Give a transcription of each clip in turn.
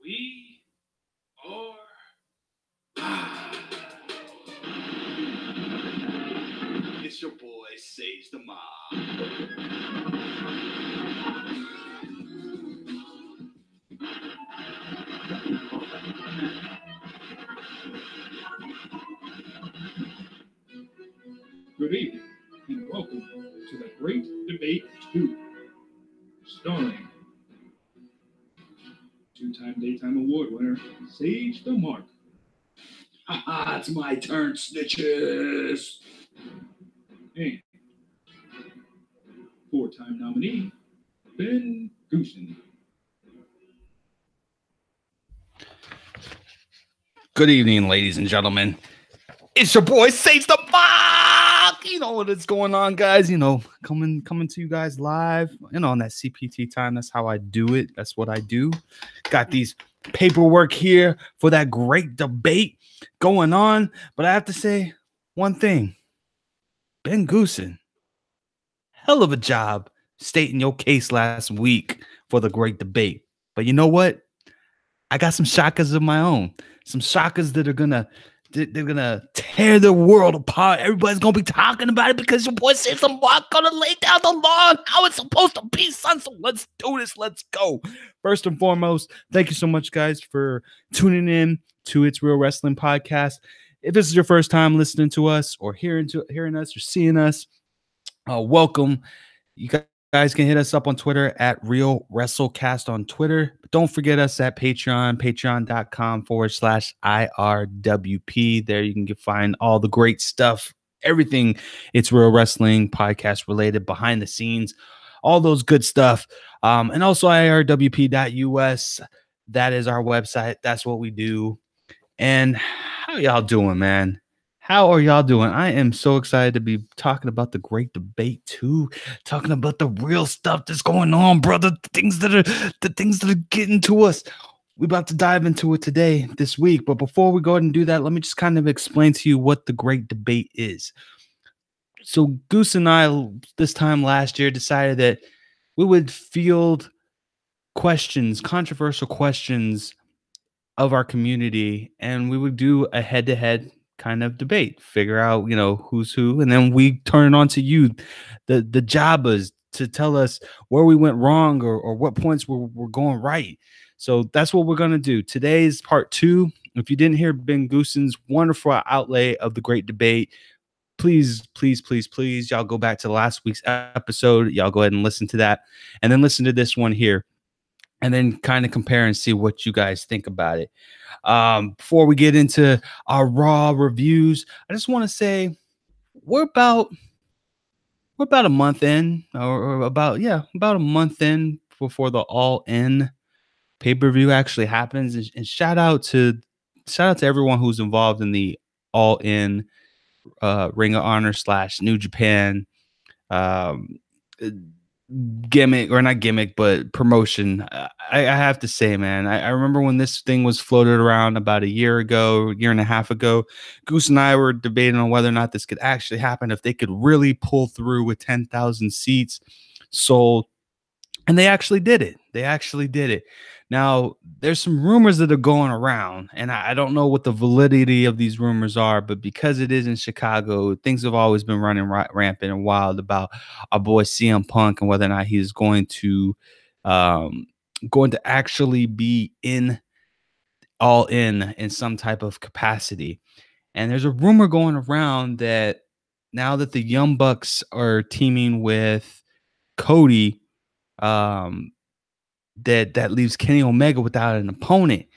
We are live. It's your boy, Sage the Mob. Good evening, and welcome to the Great Debate 2, starring two-time Daytime Award winner, Sage the Mark. Haha, it's my turn, snitches. And four-time nominee, Ben Goosen. Good evening, ladies and gentlemen. It's your boy Sage the Mock. You know what is going on, guys. You know, coming to you guys live. On that CPT time. That's how I do it. That's what I do. Got these paperwork here for that great debate going on. But I have to say one thing. Ben Goosen, hell of a job stating your case last week for the great debate. But you know what? I got some shockers of my own. Some shockers that are gonna tear the world apart. Everybody's gonna be talking about it because your boy says I'm gonna lay down the law on how it's supposed to be, son. So let's do this. Let's go. First and foremost, thank you so much, guys, for tuning in to It's Real Wrestling Podcast. If this is your first time listening to us or hearing us or seeing us, welcome. You guys can hit us up on Twitter at Real WrestleCast on Twitter. But don't forget us at Patreon, patreon.com/IRWP. There you can find all the great stuff, everything It's Real Wrestling Podcast related, behind the scenes, all those good stuff. And also IRWP.us. That is our website. That's what we do. And how y'all doing, man? How are y'all doing? I am so excited to be talking about the great debate too, talking about the real stuff that's going on, brother. The things that are getting to us. We're about to dive into it today, this week. But before we go ahead and do that, let me just kind of explain to you what the great debate is. So Goose and I, this time last year, decided that we would field questions, controversial questions of our community, and we would do a head-to-head kind of debate, figure out, who's who, and then we turn it on to you, the jobbers, to tell us where we went wrong or what points we're going right. So that's what we're going to do. Today's part 2. If you didn't hear Ben Goosen's wonderful outlay of the great debate, please, y'all go back to last week's episode. Y'all go ahead and listen to that, and then listen to this one here, and then kind of compare and see what you guys think about it. Before we get into our raw reviews, I just want to say we're about a month in, or about a month in before the All In pay-per-view actually happens. And shout out to everyone who's involved in the All In Ring of Honor / New Japan gimmick, or not gimmick, but promotion. I have to say, man, I remember when this thing was floated around about a year and a half ago. Goose and I were debating on whether or not this could actually happen, if they could really pull through with 10,000 seats sold. And they actually did it. Now, there's some rumors that are going around, and I don't know what the validity of these rumors are, but because it is in Chicago, things have always been running rampant and wild about our boy CM Punk and whether or not he's going to actually be all in some type of capacity. And there's a rumor going around that now that the Young Bucks are teaming with Cody, that leaves Kenny Omega without an opponent.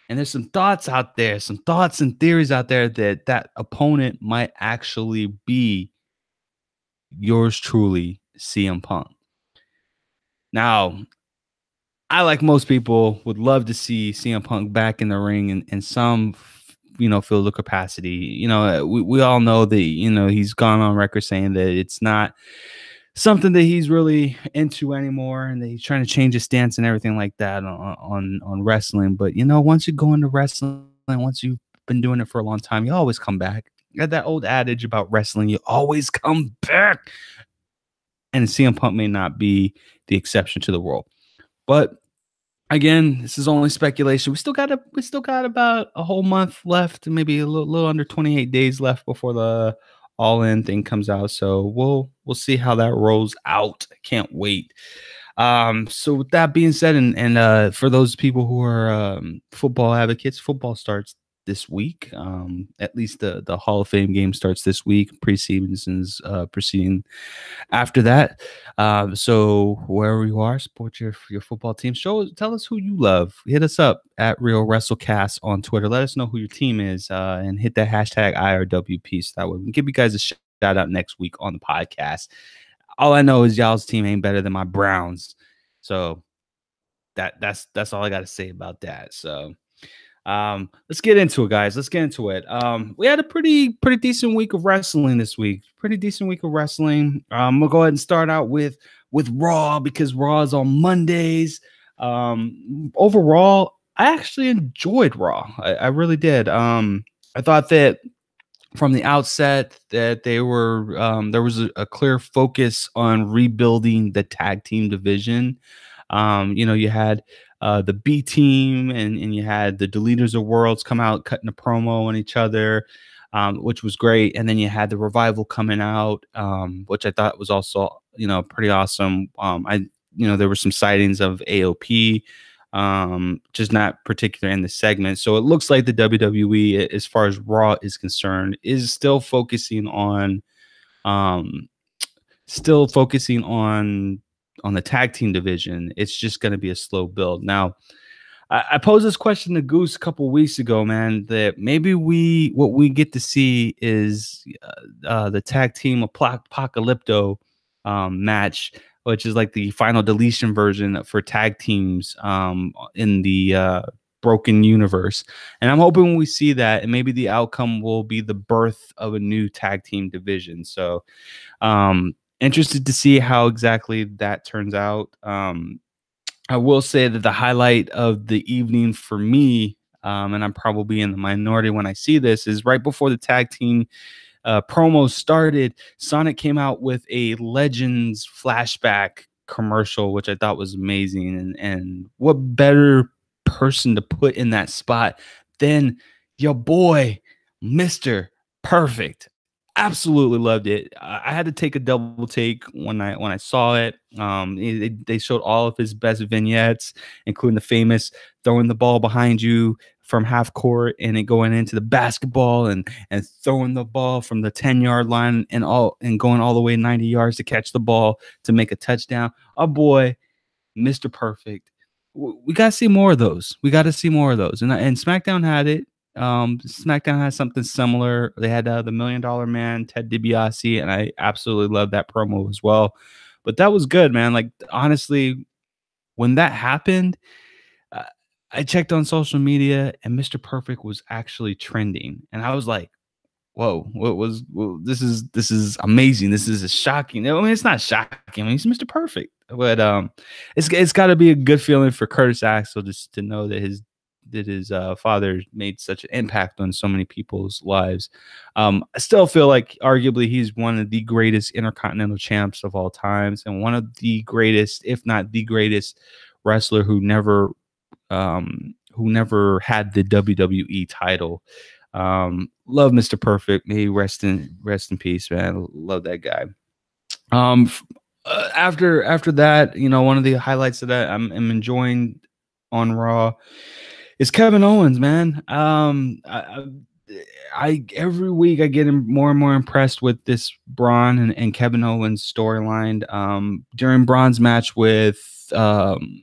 And there's some thoughts and theories out there that opponent might actually be yours truly, CM Punk. Now, I, like most people, would love to see CM Punk back in the ring in some field of capacity. We all know that he's gone on record saying that it's not something that he's really into anymore, and that he's trying to change his stance and everything like that on wrestling. But once you go into wrestling, once you've been doing it for a long time, you always come back. You got that old adage about wrestling, you always come back. And CM Punk may not be the exception to the rule. But again, this is only speculation. We still got about a whole month left, maybe a little under 28 days left before the All In thing comes out. So we'll see how that rolls out. I can't wait. So with that being said, and for those people who are football advocates, football starts this week. At least the Hall of Fame game starts this week. Preseason's proceeding after that. So wherever you are, support your football team. Tell us who you love. Hit us up at Real WrestleCast on Twitter. Let us know who your team is, and hit that hashtag IRWP. So that way we can give you guys a shout out next week on the podcast. All I know is y'all's team ain't better than my Browns. So that's all I got to say about that. So let's get into it, guys. Let's get into it. We had a pretty decent week of wrestling this week. Pretty decent week of wrestling. We'll go ahead and start out with Raw, because Raw is on Mondays. Overall, I actually enjoyed Raw. I really did. I thought that from the outset that they were there was a clear focus on rebuilding the tag team division. You had the B team and you had the Deleters of Worlds come out cutting a promo on each other, which was great. And then you had the Revival coming out, which I thought was also, pretty awesome. There were some sightings of AOP, just not particular in the segment. So it looks like the WWE, as far as Raw is concerned, is still focusing on the tag team division. It's just going to be a slow build. Now, I posed this question to Goose a couple weeks ago, man, that maybe what we get to see is the tag team Apocalypto match, which is like the final deletion version for tag teams in the broken universe. And I'm hoping we see that, and maybe the outcome will be the birth of a new tag team division. So interested to see how exactly that turns out. I will say that the highlight of the evening for me, and I'm probably in the minority when I see this, is right before the tag team promo started, Sonic came out with a Legends flashback commercial, which I thought was amazing. And what better person to put in that spot than your boy, Mr. Perfect. Absolutely loved it. I had to take a double take when I saw it. They showed all of his best vignettes, including the famous throwing the ball behind you from half court and it going into the basketball and throwing the ball from the 10-yard line and going all the way 90 yards to catch the ball to make a touchdown. Our boy, Mr. Perfect. We got to see more of those. And SmackDown had it. SmackDown has something similar. They had the $1 Million Man, Ted DiBiase, and I absolutely love that promo as well. But that was good, man. Like, honestly, when that happened, I checked on social media and Mr. Perfect was actually trending. And I was like, whoa, this is amazing. This is shocking. I mean, it's not shocking. I mean, he's Mr. Perfect. But it's got to be a good feeling for Curtis Axel just to know that his father made such an impact on so many people's lives. I still feel like arguably he's one of the greatest intercontinental champs of all times and one of the greatest, if not the greatest wrestler who never had the WWE title. Love Mr. Perfect. May he rest in peace, man. Love that guy. After that, one of the highlights of that I'm enjoying on Raw is Kevin Owens, man. I every week I get more and more impressed with this Braun and Kevin Owens storyline. During Braun's match with Jinder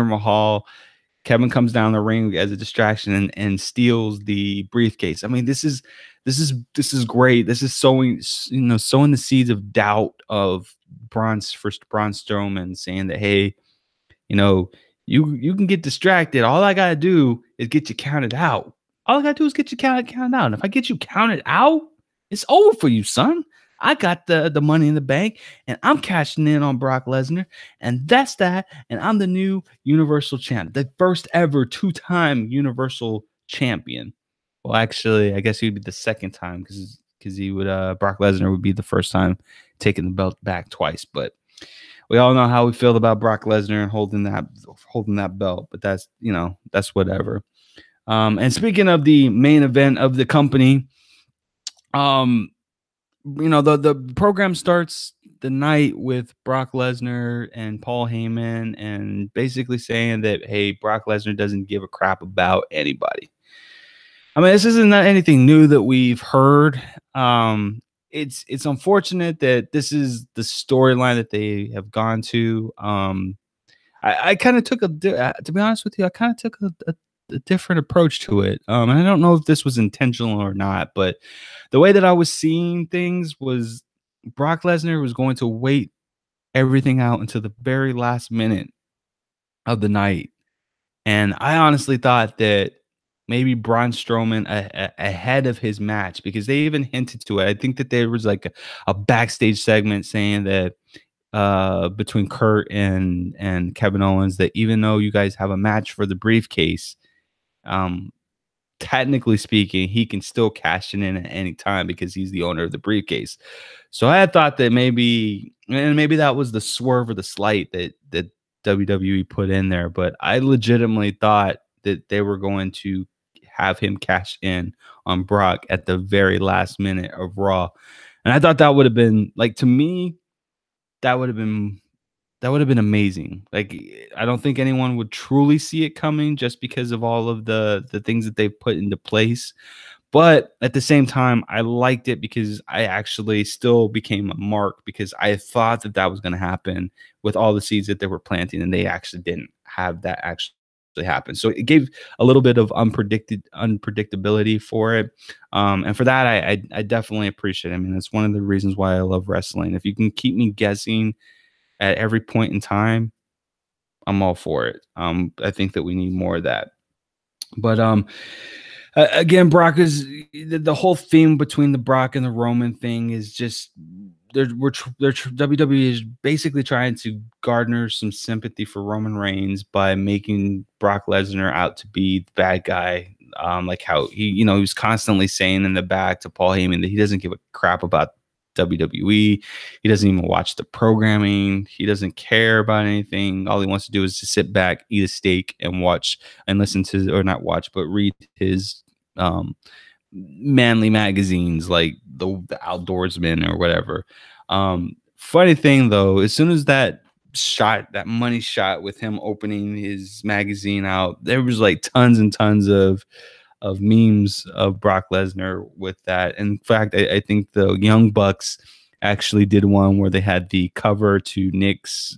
Mahal, Kevin comes down the ring as a distraction and steals the briefcase. I mean, this is great. This is sowing the seeds of doubt of Braun Strowman, saying that, hey, you can get distracted. All I gotta do is get you counted out. And if I get you counted out, it's over for you, son. I got the money in the bank, and I'm cashing in on Brock Lesnar, and that's that. And I'm the new Universal Champ, the first ever 2-time Universal Champion. Well, actually, I guess he would be the second time because he would Brock Lesnar would be the first time taking the belt back twice. But we all know how we feel about Brock Lesnar and holding that belt, but that's whatever. And speaking of the main event of the company, the program starts the night with Brock Lesnar and Paul Heyman, and basically saying that, hey, Brock Lesnar doesn't give a crap about anybody. I mean, this isn't anything new that we've heard. It's unfortunate that this is the storyline that they have gone to. I kind of took to be honest with you, I kind of took a different approach to it. And I don't know if this was intentional or not, but the way that I was seeing things was Brock Lesnar was going to wait everything out until the very last minute of the night. And I honestly thought that maybe Braun Strowman ahead of his match, because they even hinted to it. I think that there was like a backstage segment saying that between Kurt and Kevin Owens, that even though you guys have a match for the briefcase, technically speaking, he can still cash it in at any time because he's the owner of the briefcase. So I had thought that maybe that was the swerve or the slight that WWE put in there, but I legitimately thought that they were going to have him cash in on Brock at the very last minute of Raw. And I thought that would have been, like, to me, that would have been amazing. Like, I don't think anyone would truly see it coming just because of all of the things that they've put into place. But at the same time, I liked it because I actually still became a mark, because I thought that was going to happen with all the seeds that they were planting, and they actually didn't have that actually happen. So it gave a little bit of unpredictability for it. And for that, I definitely appreciate it. I mean, it's one of the reasons why I love wrestling. If you can keep me guessing at every point in time, I'm all for it. I think that we need more of that. But again, Brock is the whole theme between the Brock and the Roman thing is just WWE is basically trying to garner some sympathy for Roman Reigns by making Brock Lesnar out to be the bad guy. Like how he was constantly saying in the back to Paul Heyman that he doesn't give a crap about WWE. He doesn't even watch the programming. He doesn't care about anything. All he wants to do is to sit back, eat a steak, and watch and listen to, or not watch, but read his manly magazines like the Outdoorsman or whatever. Funny thing though, as soon as that money shot with him opening his magazine out, there was like tons and tons of memes of Brock Lesnar with that. In fact, I think the Young Bucks actually did one where they had the cover to Nick's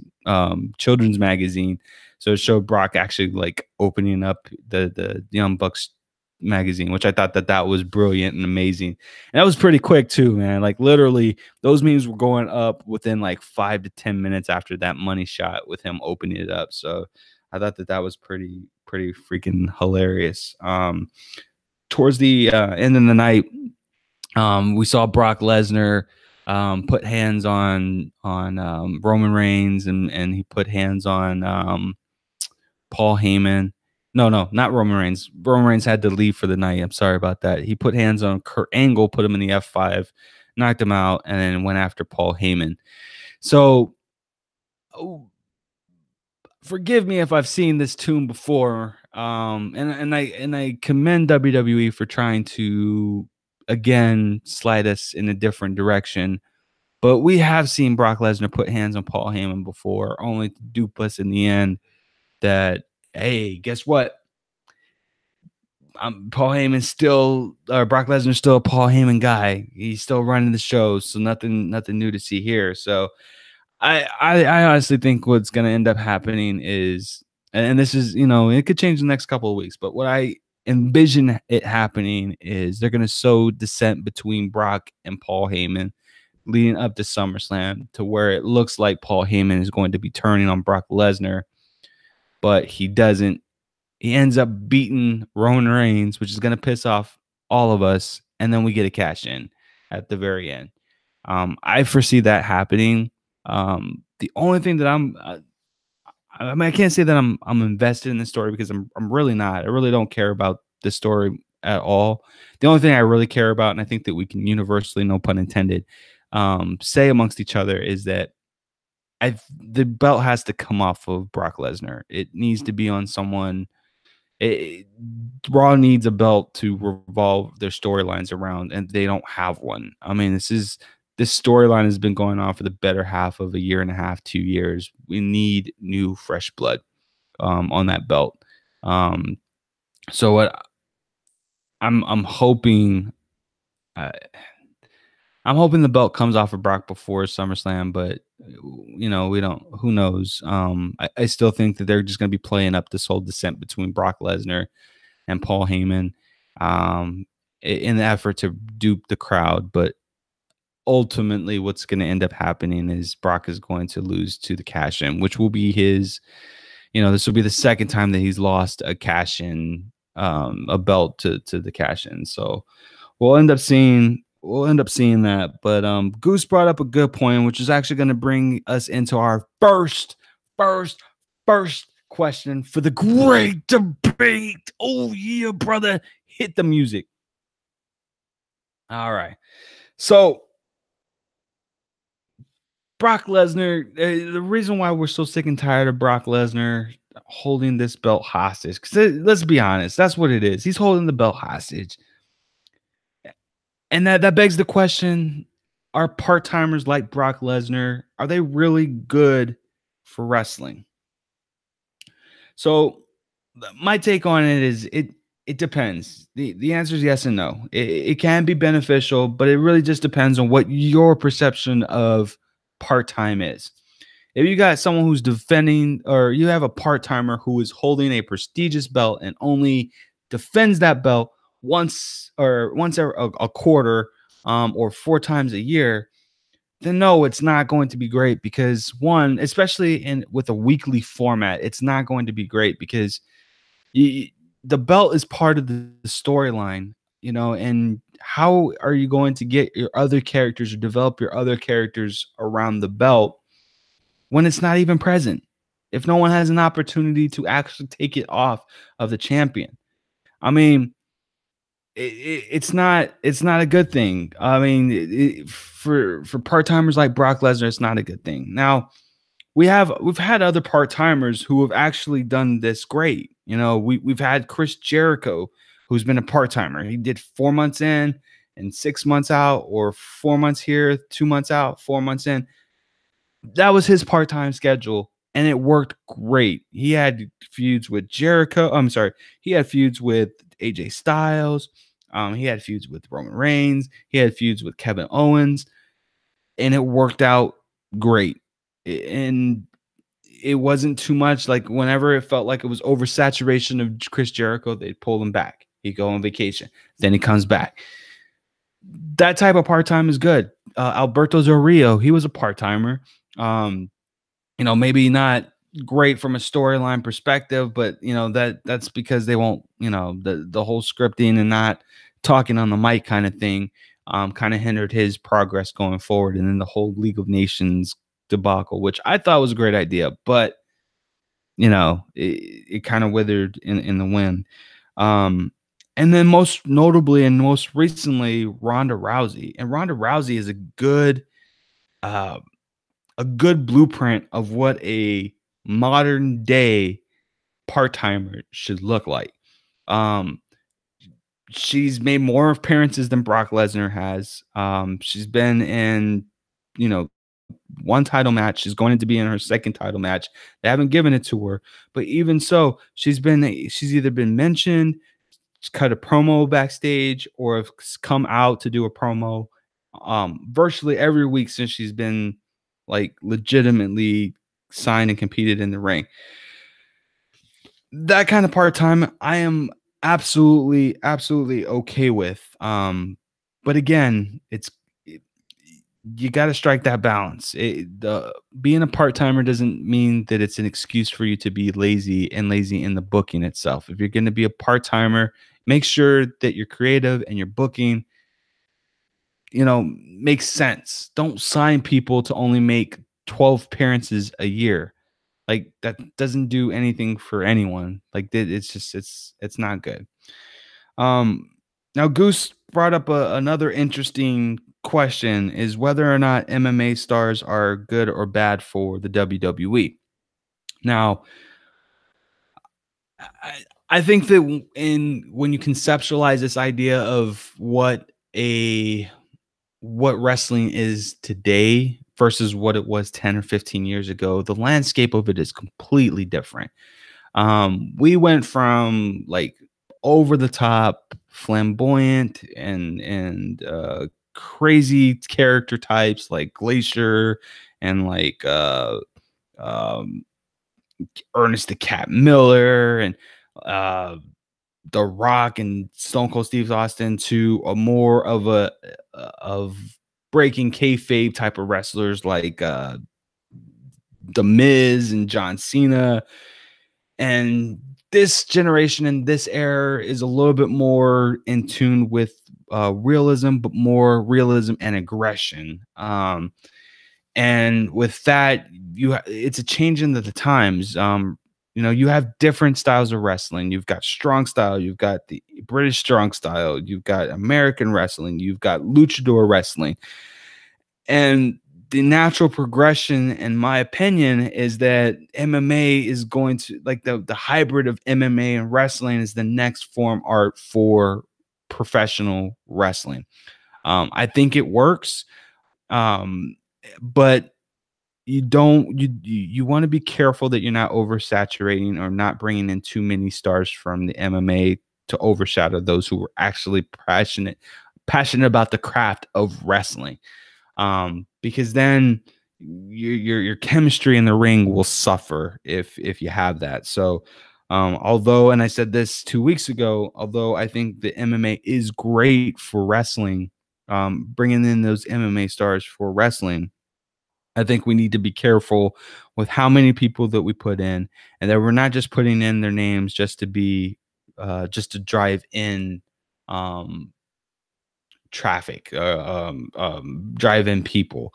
children's magazine. So it showed Brock actually like opening up the Young Bucks magazine, which I thought that was brilliant and amazing. And that was pretty quick too, man. Like literally those memes were going up within like 5 to 10 minutes after that money shot with him opening it up. So I thought that was pretty freaking hilarious. Towards the end of the night, we saw Brock Lesnar put hands on Roman Reigns, and he put hands on Paul Heyman. No, not Roman Reigns. Roman Reigns had to leave for the night. I'm sorry about that. He put hands on Kurt Angle, put him in the F5, knocked him out, and then went after Paul Heyman. So, forgive me if I've seen this tune before. And I commend WWE for trying to again slide us in a different direction. But we have seen Brock Lesnar put hands on Paul Heyman before, only to dupe us in the end. That, hey, guess what? Paul Heyman's still, or Brock Lesnar's still a Paul Heyman guy. He's still running the show, so nothing new to see here. So I honestly think what's going to end up happening is, and this is, it could change the next couple of weeks, but what I envision it happening is they're going to sow dissent between Brock and Paul Heyman leading up to SummerSlam, to where it looks like Paul Heyman is going to be turning on Brock Lesnar, but he doesn't. He ends up beating Roman Reigns, which is going to piss off all of us, and then we get a cash in at the very end. I foresee that happening. The only thing that I can't say that I'm invested in this story, because I'm really not. I really don't care about this story at all. The only thing I really care about, and I think that we can universally, no pun intended, say amongst each other, is that the belt has to come off of Brock Lesnar. It needs to be on someone. It, Raw needs a belt to revolve their storylines around, and they don't have one. I mean, this storyline has been going on for the better half of a year and a half, 2 years. We need new, fresh blood on that belt. So what I'm hoping. Uh, I'm hoping the belt comes off of Brock before SummerSlam, but we don't. Who knows? I still think that they're just going to be playing up this whole descent between Brock Lesnar and Paul Heyman, in the effort to dupe the crowd. But ultimately, what's going to end up happening is Brock is going to lose to the cash in, which will be his. This will be the second time that he's lost a cash in, a belt to the cash in. So we'll end up seeing that. But Goose brought up a good point, which is actually going to bring us into our first question for the great debate. Oh yeah, brother, hit the music. All right. So Brock Lesnar, the reason why we're so sick and tired of Brock Lesnar holding this belt hostage, because let's be honest, that's what it is. He's holding the belt hostage. And that begs the question, are part-timers like Brock Lesnar, are they really good for wrestling? So my take on it is it depends. The answer is yes and no. It can be beneficial, but it really just depends on what your perception of part-time is. If you got someone who's defending, or you have a part-timer who is holding a prestigious belt and only defends that belt once every a quarter, or 4 times a year, then no, it's not going to be great, because one, especially with a weekly format, it's not going to be great because the belt is part of the storyline, and how are you going to get your other characters or develop your other characters around the belt when it's not even present? If no one has an opportunity to actually take it off of the champion, I mean, it's not a good thing. I mean, for part-timers like Brock Lesnar, it's not a good thing. Now, we've had other part-timers who have actually done this great. We've had Chris Jericho, who's been a part-timer. He did 4 months in and 6 months out, or 4 months here, 2 months out, 4 months in. That was his part-time schedule, and it worked great. He had feuds with Jericho. I'm sorry. He had feuds with AJ Styles. He had feuds with Roman Reigns. He had feuds with Kevin Owens, and it worked out great. And it wasn't too much. Like, whenever it felt like it was oversaturation of Chris Jericho, they'd pull him back. He'd go on vacation. Then he comes back. That type of part-time is good. Alberto Del Rio, he was a part-timer. Maybe not great from a storyline perspective, but that's because they won't, the whole scripting and not talking on the mic kind of thing kind of hindered his progress going forward. And then the whole League of Nations debacle, which I thought was a great idea, but it kind of withered in the wind. And then most notably and most recently, Ronda Rousey. And Ronda Rousey is a good blueprint of what a modern day part-timer should look like. She's made more appearances than Brock Lesnar has. She's been in, one title match. She's going to be in her second title match. They haven't given it to her, but even so, she's either been mentioned, cut a promo backstage, or have come out to do a promo virtually every week since she's been legitimately signed and competed in the ring. That kind of part-time I am absolutely okay with. But again, you got to strike that balance. Being a part-timer doesn't mean that it's an excuse for you to be lazy in the booking itself. If you're going to be a part-timer, make sure that you're creative and your booking makes sense. Don't sign people to only make 12 appearances a year. That doesn't do anything for anyone. It's not good. Now Goose brought up another interesting question is whether or not MMA stars are good or bad for the WWE. Now, I think that when you conceptualize this idea of what wrestling is today versus what it was 10 or 15 years ago, the landscape of it is completely different. We went from like over the top, flamboyant, and crazy character types like Glacier and like um, Ernest the Cat Miller and uh, The Rock and Stone Cold Steve Austin to a more of of breaking kayfabe type of wrestlers like The Miz and John Cena. And this generation and this era is a little bit more in tune with realism, but more realism and aggression. And with that, it's a change in the times. You have different styles of wrestling. You've got strong style, you've got the British strong style, you've got American wrestling, you've got luchador wrestling. And the natural progression, in my opinion, is that MMA is going to, like, the hybrid of MMA and wrestling is the next form art for professional wrestling. I think it works. But you want to be careful that you're not oversaturating or not bringing in too many stars from the MMA to overshadow those who are actually passionate about the craft of wrestling. Because then your chemistry in the ring will suffer if you have that. So although, and I said this 2 weeks ago, although I think the MMA is great for wrestling, bringing in those MMA stars for wrestling, I think we need to be careful with how many people that we put in, and that we're not just putting in their names just to be, just to drive in um, traffic, drive in people,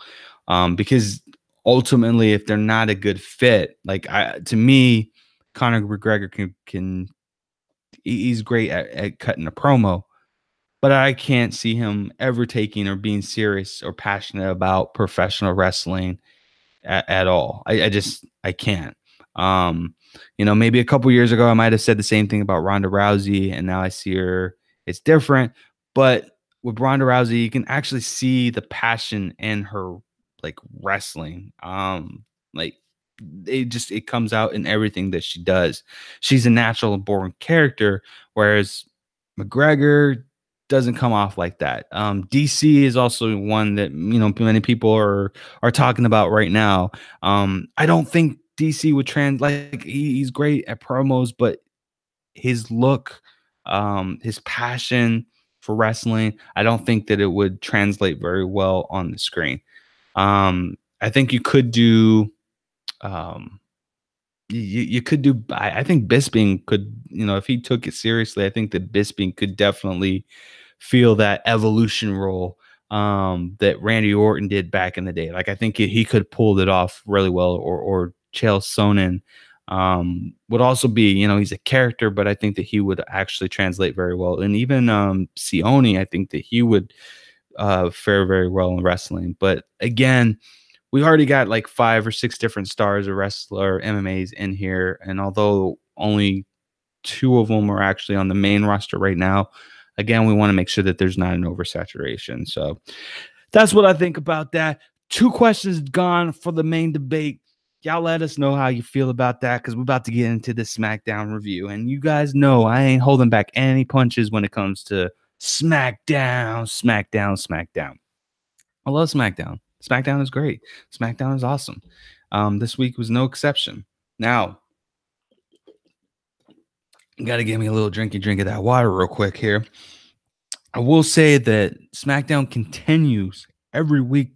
because ultimately, if they're not a good fit, like to me, Conor McGregor he's great at cutting a promo, but I can't see him ever taking or being serious or passionate about professional wrestling at all. I can't. Maybe a couple years ago I might have said the same thing about Ronda Rousey, and now I see her. It's different, but with Ronda Rousey, you can actually see the passion in her, like, wrestling. Like, it comes out in everything that she does. She's a natural and born character, whereas McGregor doesn't come off like that. DC is also one that many people are talking about right now. I don't think DC would like he's great at promos, but his look, his passion for wrestling, I don't think that it would translate very well on the screen. I think you could do you could do. I think Bisping could, if he took it seriously, I think that Bisping could definitely feel that evolution role that Randy Orton did back in the day. Like, I think he could pull it off really well. Or Chael Sonnen would also be, he's a character, but I think that he would actually translate very well. And even Sione, I think that he would fare very well in wrestling. But again, we already got like 5 or 6 different stars of wrestler MMAs in here. And although only 2 of them are actually on the main roster right now, again, we want to make sure that there's not an oversaturation. So that's what I think about that. 2 questions gone for the main debate. Y'all let us know how you feel about that, because we're about to get into the SmackDown review. And you guys know I ain't holding back any punches when it comes to SmackDown. I love SmackDown. SmackDown is great. SmackDown is awesome. This week was no exception. Now, you got to give me a little drink of that water real quick here. I will say that SmackDown continues every week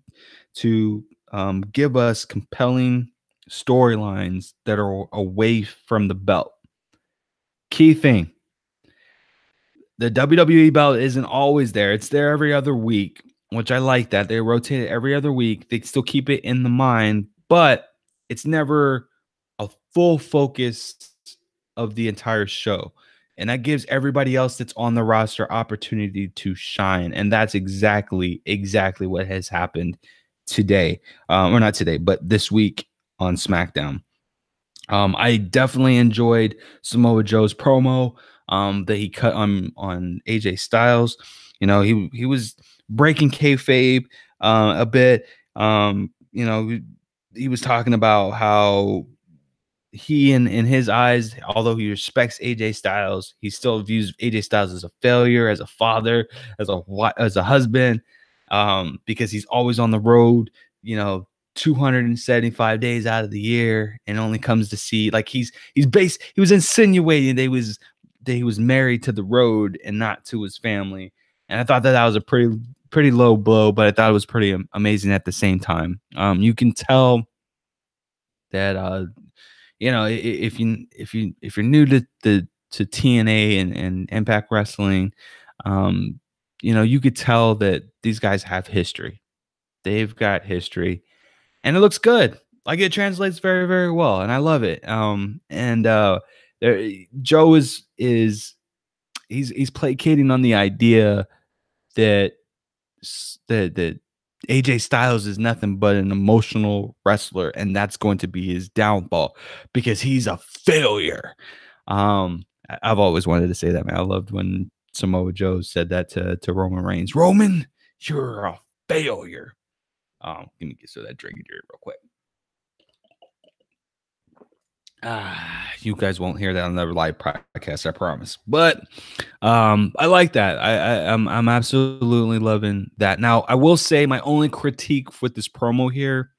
to give us compelling storylines that are away from the belt. Key thing, the WWE belt isn't always there. It's there every other week, which I like that. They rotate it every other week. They still keep it in the mind, but it's never a full focus of the entire show. And that gives everybody else that's on the roster opportunity to shine. And that's exactly what has happened today. Or not today, but this week on SmackDown. I definitely enjoyed Samoa Joe's promo that he cut on AJ Styles. You know, he was breaking kayfabe a bit. You know, he was talking about how he in his eyes, although he respects AJ Styles, he still views AJ Styles as a failure, as a father, as a husband, because he's always on the road, you know, 275 days out of the year, and only comes to see, like, he was insinuating that he was married to the road and not to his family. And I thought that was a pretty low blow, but I thought it was pretty amazing at the same time. You can tell that you know, if you're new to TNA and Impact Wrestling, you know, you could tell that these guys have history. They've got history, and it looks good. Like, it translates very, very well, and I love it. Joe he's placating on the idea that that AJ Styles is nothing but an emotional wrestler, and that's going to be his downfall because he's a failure. I've always wanted to say that, man. I loved when Samoa Joe said that to Roman Reigns. Roman, you're a failure. Let me get so that drink here real quick. You guys won't hear that on the live podcast, I promise. But I like that. I'm absolutely loving that. Now, I will say my only critique with this promo here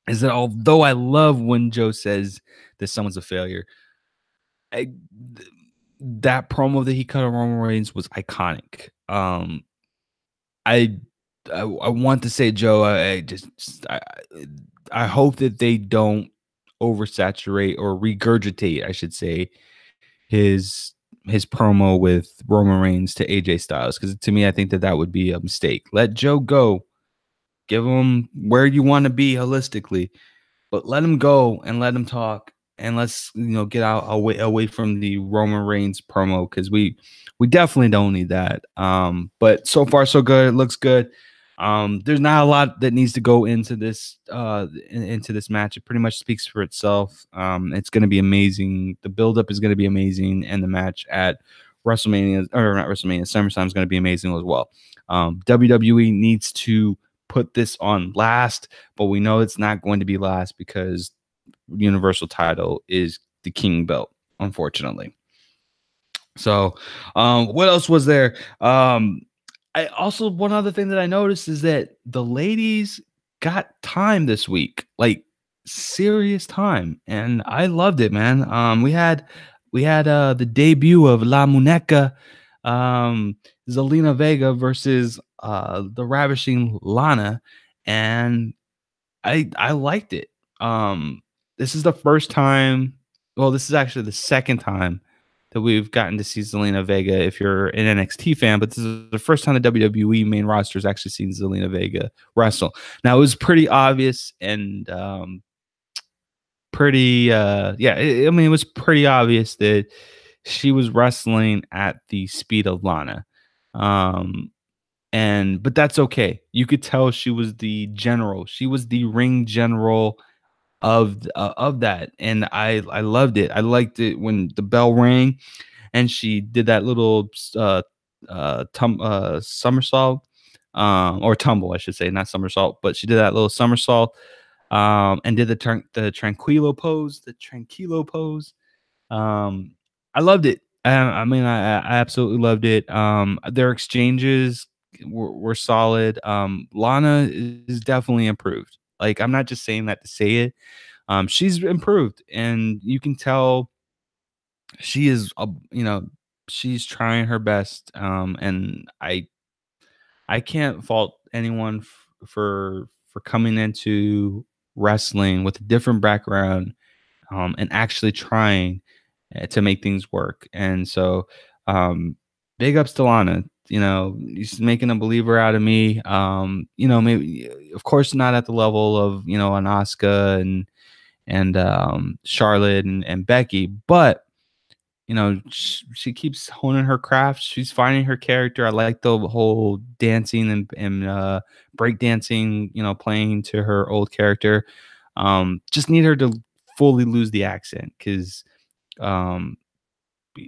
is that although I love when Joe says that someone's a failure, that promo that he cut on Roman Reigns was iconic. I want to say, Joe, I hope that they don't oversaturate or regurgitate, I should say, his promo with Roman Reigns to AJ Styles, because to me, I think that would be a mistake. Let Joe go, give him where you want to be holistically, but let him go and let him talk, and let's, you know, get out away from the Roman Reigns promo, because we definitely don't need that. But so far so good. It looks good. There's not a lot that needs to go into this match. It pretty much speaks for itself. It's going to be amazing. The buildup is going to be amazing, and the match at WrestleMania, or not WrestleMania, SummerSlam is going to be amazing as well. WWE needs to put this on last, but we know it's not going to be last because Universal title is the king belt, unfortunately. So, what else was there? I also, one other thing that I noticed is that the ladies got time this week, like serious time, and I loved it, man. We had the debut of La Muñeca, Zelina Vega versus the Ravishing Lana, and I liked it. This is the first time. Well, this is actually the second time that we've gotten to see Zelina Vega, if you're an NXT fan, but this is the first time the WWE main roster has actually seen Zelina Vega wrestle. Now, it was pretty obvious and it was pretty obvious that she was wrestling at the speed of Lana. But that's okay. You could tell she was the general. She was the ring general of that, and I loved it. I liked it when the bell rang and she did that little somersault, or tumble, I should say, not somersault, but she did that little somersault, and did the tranquilo pose. I loved it. I absolutely loved it. Their exchanges were solid. Lana is definitely improved. Like, I'm not just saying that to say it. She's improved, and you can tell she is, she's trying her best. And I can't fault anyone for coming into wrestling with a different background, and actually trying to make things work. And so, big ups to Lana. You know, he's making a believer out of me. Maybe, of course, not at the level of, an Asuka and Charlotte and Becky, but she keeps honing her craft. She's finding her character. I like the whole dancing and break dancing, playing to her old character. Just need her to fully lose the accent, because um,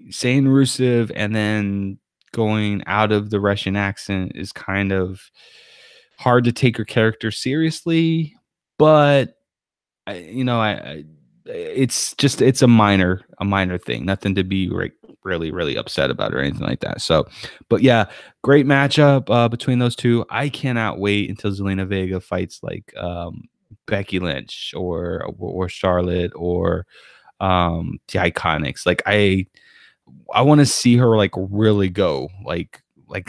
saying Rusev and then going out of the Russian accent is kind of hard to take her character seriously. But it's a minor thing, nothing to be really upset about or anything like that. So, but yeah, great matchup between those two. I cannot wait until Zelina Vega fights like Becky Lynch or Charlotte or the Iconics. Like I want to see her like really go like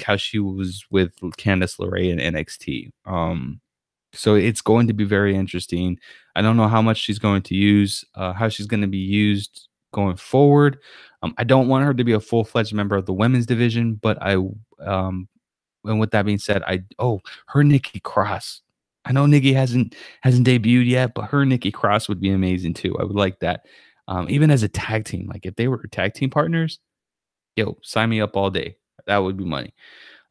how she was with Candice LeRae in NXT. So it's going to be very interesting. I don't know how much she's going to use, how she's going to be used going forward. I don't want her to be a full-fledged member of the women's division, but and with that being said, her Nikki Cross. I know Nikki hasn't debuted yet, but her Nikki Cross would be amazing too. I would like that. Even as a tag team, like if they were tag team partners, sign me up all day. That would be money.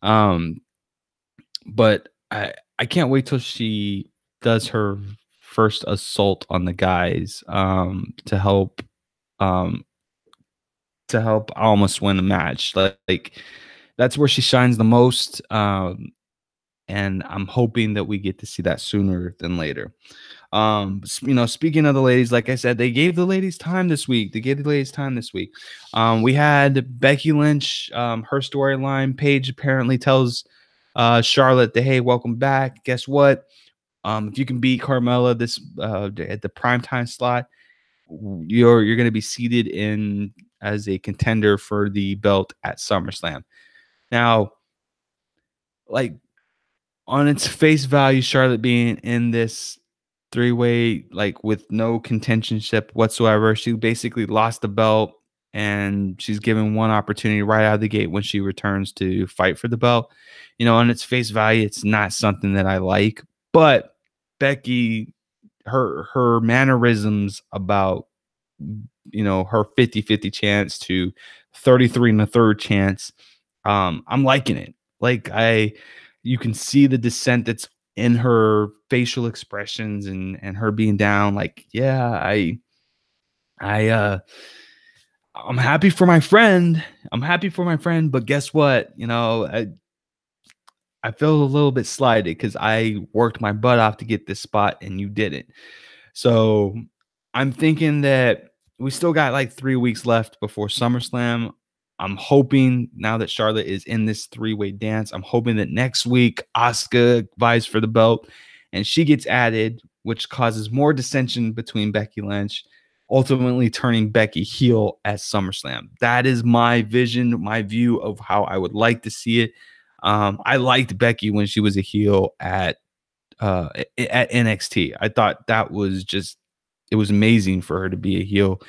But I can't wait till she does her first assault on the guys to help almost win the match. Like that's where she shines the most. And I'm hoping that we get to see that sooner than later. Speaking of the ladies, like I said, they gave the ladies time this week. We had Becky Lynch, her storyline. Paige apparently tells Charlotte that, hey, welcome back. Guess what? If you can beat Carmella this at the primetime slot, you're going to be seated in as a contender for the belt at SummerSlam. Now, like on its face value, Charlotte being in this three-way, like with no contentionship whatsoever, she basically lost the belt, and she's given one opportunity right out of the gate when she returns to fight for the belt. On its face value, it's not something that I like, but Becky, her mannerisms about her 50-50 chance to 33 and a third chance, I'm liking it. Like you can see the dissent that's in her facial expressions and her being down. Like, yeah, I'm happy for my friend. But guess what? I feel a little bit slighted because I worked my butt off to get this spot and you didn't. So I'm thinking that we still got like 3 weeks left before SummerSlam. I'm hoping now that Charlotte is in this three-way dance, I'm hoping that next week Asuka vies for the belt and she gets added, which causes more dissension between Becky Lynch, ultimately turning Becky heel at SummerSlam. That is my vision, my view of how I would like to see it. I liked Becky when she was a heel at NXT. I thought that was it was amazing for her to be a heel.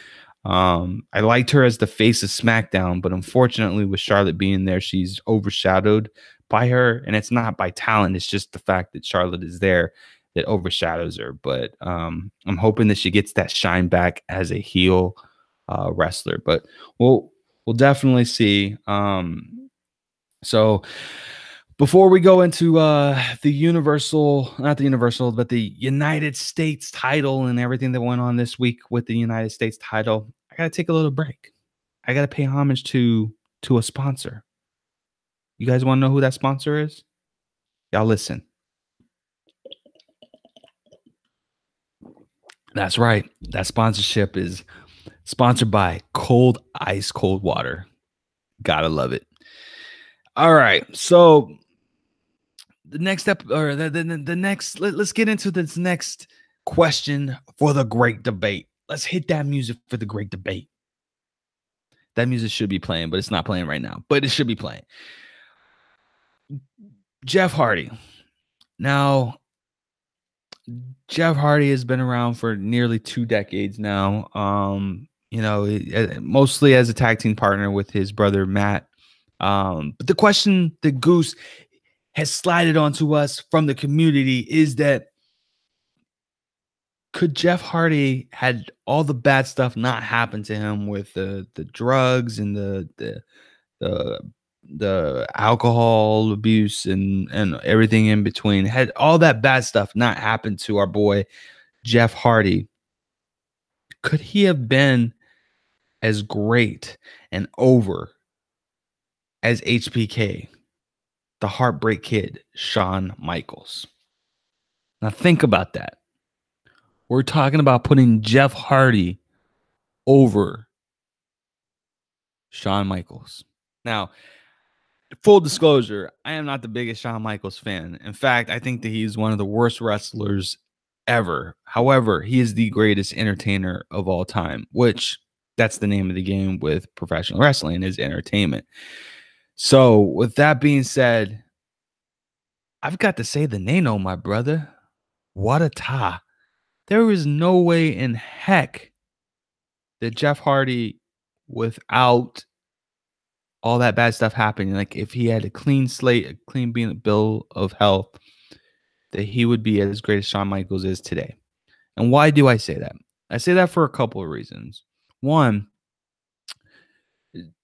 I liked her as the face of SmackDown, but unfortunately with Charlotte being there, she's overshadowed by her, and it's not by talent. It's just the fact that Charlotte is there that overshadows her. But I'm hoping that she gets that shine back as a heel wrestler, but we'll definitely see. So before we go into not the Universal, but the United States title and everything that went on this week with the United States title, I got to take a little break. I got to pay homage to a sponsor. You guys want to know who that sponsor is? Y'all listen. That's right. That sponsorship is sponsored by Cold Ice Cold Water. Gotta love it. All right. So the next step, or the next, let's get into this next question for the great debate. Let's hit that music for the great debate. That music should be playing, but it's not playing right now, but it should be playing. Jeff Hardy. Now, Jeff Hardy has been around for nearly 2 decades now. Mostly as a tag team partner with his brother Matt. But the question that Goose has slided onto us from the community is that could Jeff Hardy, had all the bad stuff not happen to him with the drugs and the the alcohol abuse and everything in between, had all that bad stuff not happened to our boy Jeff Hardy, could he have been as great and over as HBK, the Heartbreak Kid, Shawn Michaels? Now think about that. We're talking about putting Jeff Hardy over Shawn Michaels. Now, full disclosure, I am not the biggest Shawn Michaels fan. In fact, I think that he's one of the worst wrestlers ever. However, he is the greatest entertainer of all time, which that's the name of the game with professional wrestling, is entertainment. So, with that being said, I've got to say the Nano, my brother. What a ta. There is no way in heck that Jeff Hardy, without all that bad stuff happening, like if he had a clean slate, a clean bill of health, that he would be as great as Shawn Michaels is today. And why do I say that? I say that for a couple of reasons. One,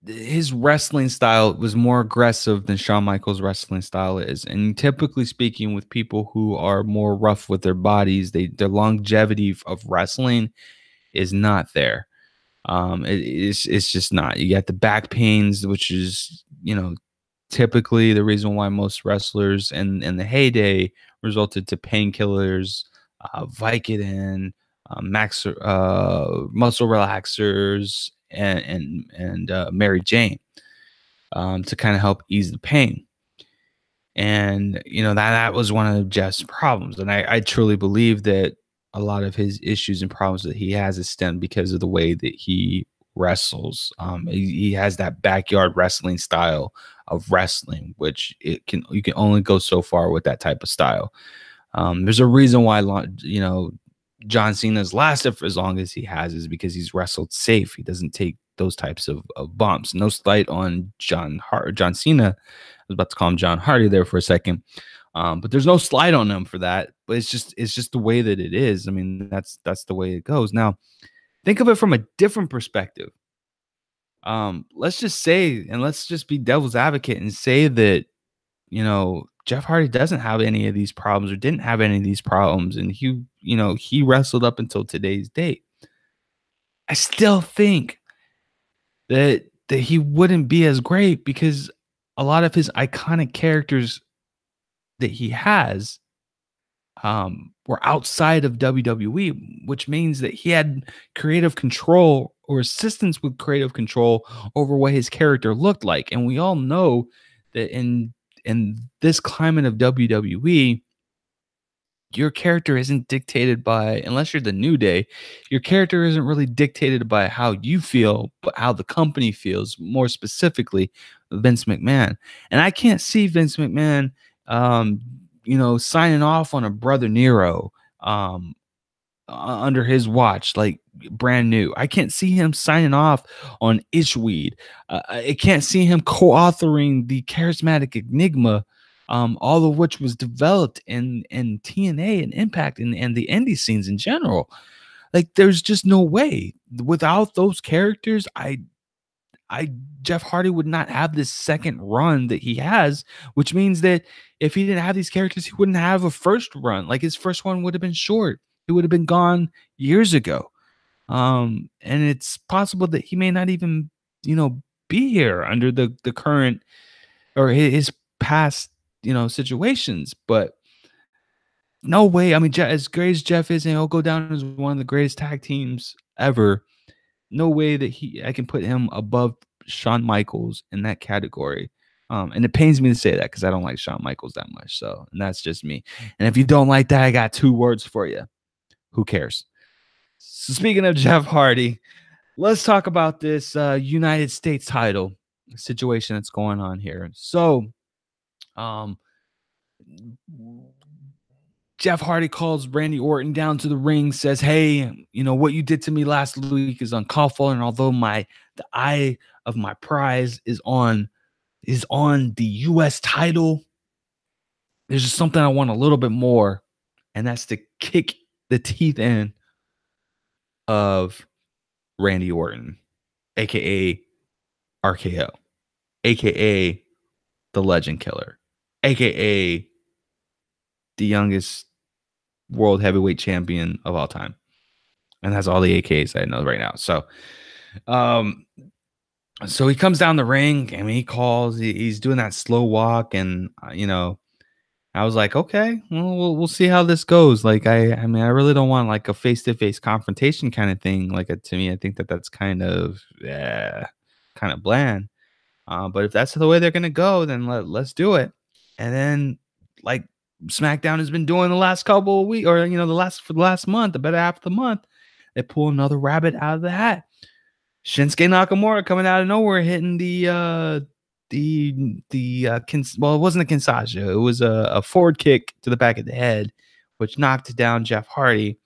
his wrestling style was more aggressive than Shawn Michaels' wrestling style is. And typically speaking, with people who are more rough with their bodies, their longevity of wrestling is not there. It's just not. You got the back pains, which is, typically the reason why most wrestlers in the heyday resulted to painkillers, Vicodin, muscle relaxers, and Mary Jane, to kind of help ease the pain. And that was one of Jeff's problems, and I truly believe that a lot of his issues and problems that he has is stemmed because of the way that he wrestles. He has that backyard wrestling style of wrestling, which you can only go so far with that type of style. There's a reason why John Cena's lasted for as long as he has, is because he's wrestled safe. He doesn't take those types of bumps. No slight on John Cena. I was about to call him John Hardy there for a second. But there's no slide on them for that. But it's just the way that it is. I mean, that's the way it goes. Now, think of it from a different perspective. Let's just say, and let's just be devil's advocate and say that, Jeff Hardy doesn't have any of these problems or didn't have any of these problems, and he wrestled up until today's date. I still think that he wouldn't be as great, because a lot of his iconic characters that he has were outside of WWE, which means that he had creative control or assistance with creative control over what his character looked like. And we all know that in this climate of WWE, your character isn't dictated by, unless you're the New Day, your character isn't really dictated by how you feel, but how the company feels, more specifically Vince McMahon. And I can't see Vince McMahon signing off on a Brother Nero under his watch, like brand new. I can't see him signing off on Ishweed. I can't see him co-authoring the Charismatic Enigma, all of which was developed in TNA and Impact and the indie scenes in general. Like, there's just no way. Without those characters, Jeff Hardy would not have this second run that he has, which means that if he didn't have these characters, he wouldn't have a first run. Like, his first one would have been short. It would have been gone years ago. And it's possible that he may not even, be here under the current or his past, situations. But no way. I mean, as great as Jeff is, and he'll go down as one of the greatest tag teams ever, no way that I can put him above Shawn Michaels in that category. And it pains me to say that, because I don't like Shawn Michaels that much. So, and that's just me. And if you don't like that, I got 2 words for you. Who cares? So, speaking of Jeff Hardy, let's talk about this United States title situation that's going on here. So, Jeff Hardy calls Randy Orton down to the ring, says, "Hey, what you did to me last week is uncalled for, and although the eye of my prize is on the US title, there's just something I want a little bit more, and that's to kick the teeth in of Randy Orton, aka RKO, aka the Legend Killer, aka the youngest world heavyweight champion of all time. And that's all the AKs I know right now. Um, so he comes down the ring. I mean, he calls. He's doing that slow walk, and I was like, okay, well, we'll see how this goes. Like, I mean, I really don't want like a face to face confrontation kind of thing. Like, to me, I think that's kind of bland. But if that's the way they're gonna go, then let's do it. And then, like, SmackDown has been doing the last couple of weeks, or for the last month, the better half of the month, they pull another rabbit out of the hat. Shinsuke Nakamura coming out of nowhere, hitting well, it wasn't a Kinshasa. It was a forward kick to the back of the head, which knocked down Jeff Hardy.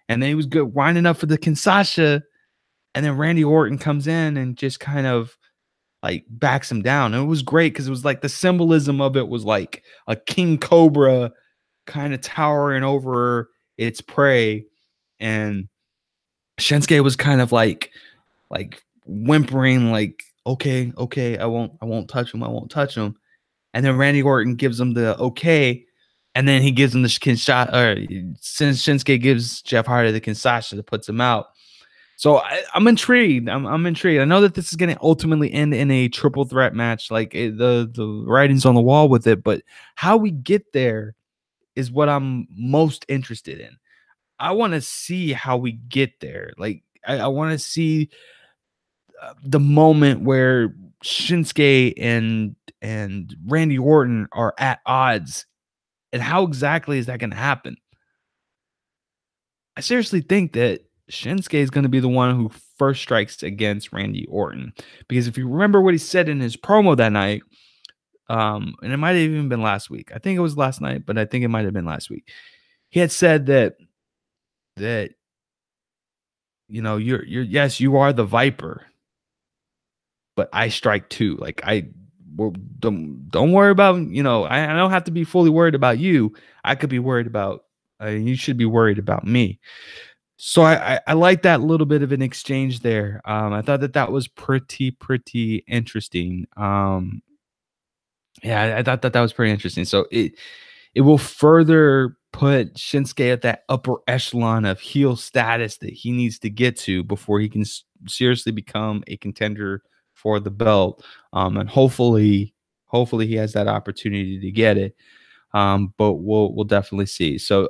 And then he was good winding up for the Kinshasa. And then Randy Orton comes in and just kind of like backs him down. And it was great because it was like the symbolism of it was like a king cobra kind of towering over its prey. And Shinsuke was kind of like whimpering, like, okay, I won't touch him. And then Randy Orton gives him the okay, and then he gives him the Kinshasa, or since Shinsuke gives Jeff Hardy the Kinshasa that puts him out. So I'm intrigued. I'm intrigued. I know that this is going to ultimately end in a triple threat match. Like, the writing's on the wall with it, but how we get there is what I'm most interested in. I want to see how we get there. Like, I want to see the moment where Shinsuke and Randy Orton are at odds, and how exactly is that going to happen? I seriously think that Shinsuke is going to be the one who first strikes against Randy Orton, because if you remember what he said in his promo that night, and it might have even been last week. I think it was last night, but I think it might have been last week. He had said that you're yes, you are the Viper, but I strike too. Like, don't worry about, I don't have to be fully worried about you. I could be worried about, you should be worried about me. So I like that little bit of an exchange there. I thought that was pretty interesting. Yeah, I thought that was pretty interesting. So it will further put Shinsuke at that upper echelon of heel status that he needs to get to before he can seriously become a contender for the belt. And hopefully he has that opportunity to get it. But we'll definitely see. So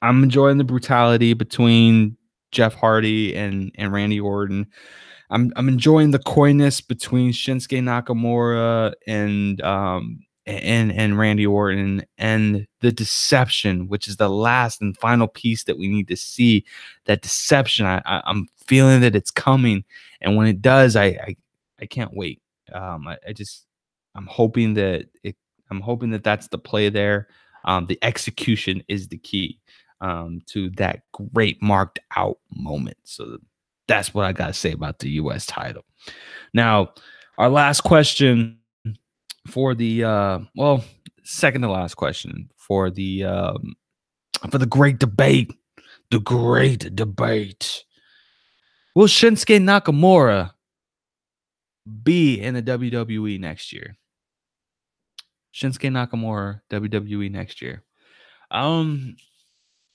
I'm enjoying the brutality between Jeff Hardy and Randy Orton. I'm enjoying the coyness between Shinsuke Nakamura and Randy Orton, and the deception, which is the last and final piece that we need to see. That deception, I'm feeling that it's coming, and when it does, I can't wait. I'm hoping that that's the play there. The execution is the key to that great marked out moment. So that's what I got to say about the U.S. title. Now, our last question for the second to last question for the great debate. The great debate. Will Shinsuke Nakamura be in the WWE next year? Shinsuke Nakamura, WWE next year.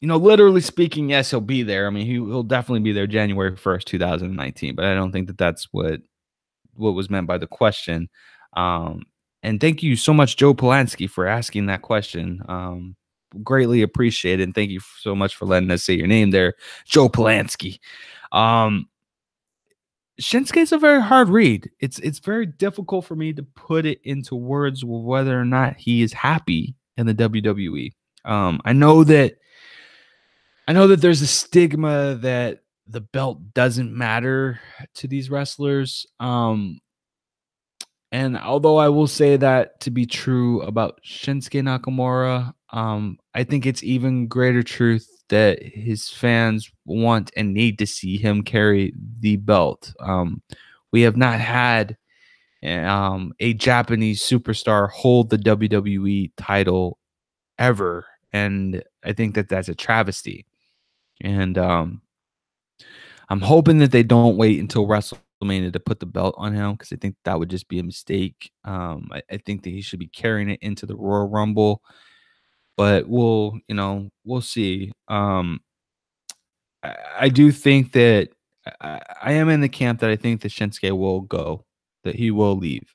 Literally speaking, yes, he'll be there. I mean, he'll definitely be there January 1st, 2019, but I don't think that's what was meant by the question. And thank you so much, Joe Polanski, for asking that question. Greatly appreciated. And thank you so much for letting us say your name there, Joe Polanski. Shinsuke's a very hard read. It's very difficult for me to put it into words whether or not he is happy in the WWE. I know that there's a stigma that the belt doesn't matter to these wrestlers. And although I will say that to be true about Shinsuke Nakamura, I think it's even greater truth that his fans want and need to see him carry the belt. We have not had a Japanese superstar hold the WWE title ever, and I think that that's a travesty. And I'm hoping that they don't wait until WrestleMania to put the belt on him, because I think that would just be a mistake. I think that he should be carrying it into the Royal Rumble, but we'll see. I do think that I am in the camp that I think that Shinsuke will go, that he will leave.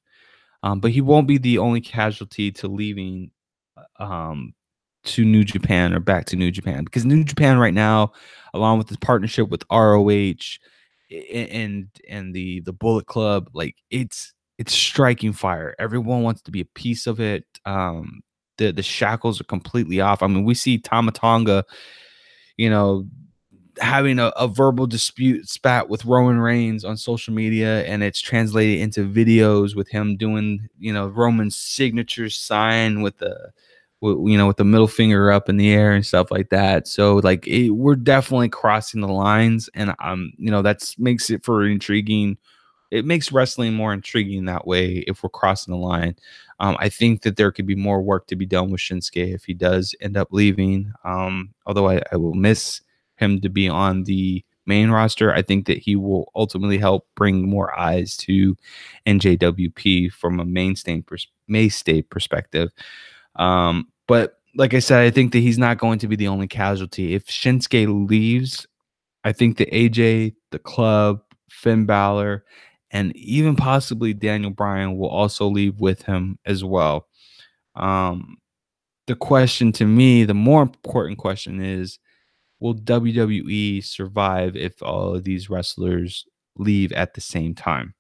But he won't be the only casualty to leaving um, to New Japan or back to New Japan, because New Japan right now, along with his partnership with ROH and the Bullet Club, like it's striking fire. Everyone wants to be a piece of it. The shackles are completely off. I mean, we see Tama Tonga, you know, having a verbal dispute spat with Roman Reigns on social media, and it's translated into videos with him doing, Roman's signature sign with with the middle finger up in the air and stuff like that. So like we're definitely crossing the lines, and that's makes it for intriguing. It makes wrestling more intriguing that way if we're crossing the line. I think that there could be more work to be done with Shinsuke if he does end up leaving. Although I will miss him to be on the main roster, I think that he will ultimately help bring more eyes to NJWP from a mainstay perspective. But like I said, I think that he's not going to be the only casualty. If Shinsuke leaves, I think that AJ, the club, Finn Balor, and even possibly Daniel Bryan will also leave with him as well. The question to me, the more important question is, will WWE survive if all of these wrestlers leave at the same time?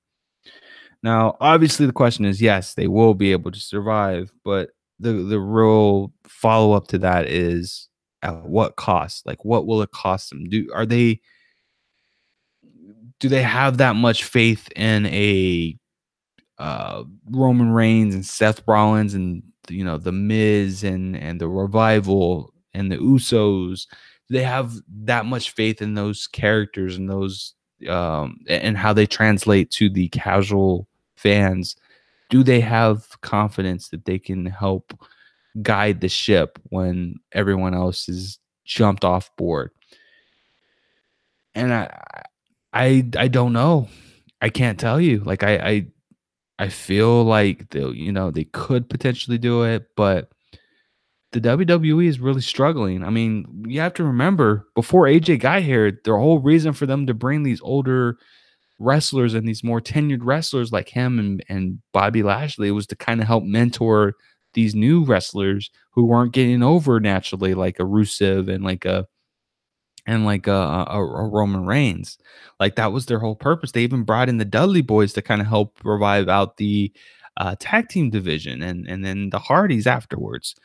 Now, obviously, the question is yes, they will be able to survive, but the real follow up to that is at what cost? Like, what will it cost them? Do they have that much faith in a Roman Reigns and Seth Rollins and the Miz and the Revival and the Usos? Do they have that much faith in those characters and those and how they translate to the casual fans? Do they have confidence that they can help guide the ship when everyone else is jumped off board? And I don't know. I can't tell you. Like I feel like they could potentially do it, but the WWE is really struggling. I mean, you have to remember, before AJ got here, the whole reason for them to bring these older wrestlers and these more tenured wrestlers like him and Bobby Lashley was to kind of help mentor these new wrestlers who weren't getting over naturally, like a Rusev and like a Roman Reigns. Like that was their whole purpose. They even brought in the Dudley Boys to kind of help revive out the tag team division and then the Hardys afterwards.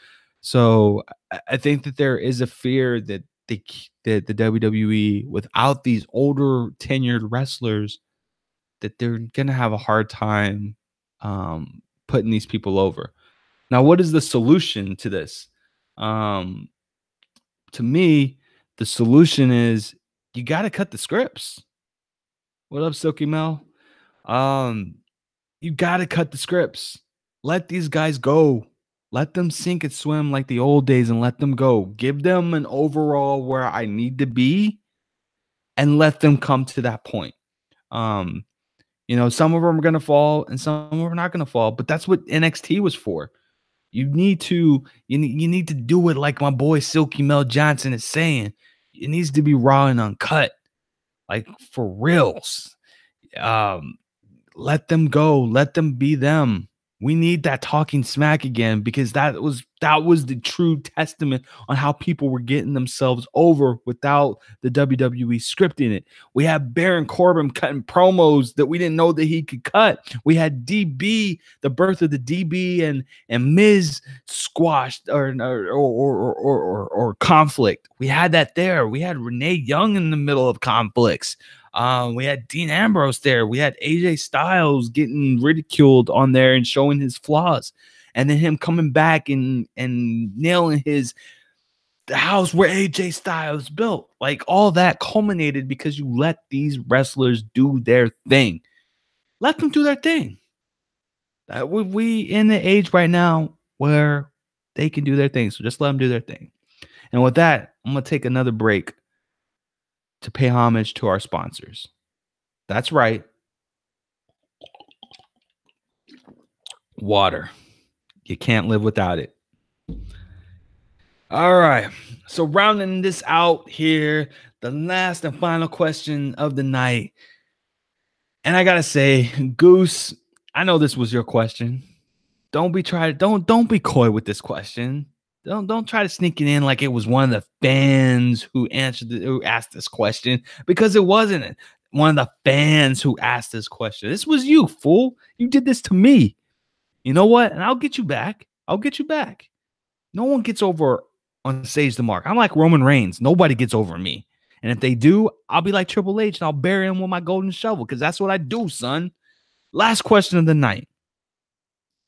So I think that there is a fear that that the WWE, without these older tenured wrestlers, that they're gonna have a hard time putting these people over. Now, what is the solution to this? Um, to me, the solution is you got to cut the scripts. What up, Silky Mel? Um, you got to cut the scripts. Let these guys go. Let them sink and swim like the old days and let them go. Give them an overall where I need to be and let them come to that point. Um, some of them are going to fall and some of them are not going to fall, but that's what NXT was for. You need to do it like my boy Silky Mel Johnson is saying. It needs to be raw and uncut, like for reals. Um, let them go. Let them be them. We need that talking smack again, because that was the true testament on how people were getting themselves over without the WWE scripting it. We had Baron Corbin cutting promos that we didn't know that he could cut. We had DB, the birth of the DB and Miz squashed or conflict. We had that there. We had Renee Young in the middle of conflicts. We had Dean Ambrose there. We had AJ Styles getting ridiculed on there and showing his flaws. And then him coming back and nailing the house where AJ Styles built. Like all that culminated because you let these wrestlers do their thing. Let them do their thing. We in the age right now where they can do their thing. So just let them do their thing. And with that, I'm going to take another break to pay homage to our sponsors. That's right. Water. You can't live without it. All right. So rounding this out here, the last and final question of the night. And I gotta say, Goose, I know this was your question. Don't be coy with this question. Don't try to sneak it in like it was one of the fans who asked this question, because it wasn't one of the fans who asked this question. This was you, fool. You did this to me. You know what? And I'll get you back. No one gets over on Sage the Mark. I'm like Roman Reigns. Nobody gets over me. And if they do, I'll be like Triple H and I'll bury him with my golden shovel, because that's what I do, son. Last question of the night.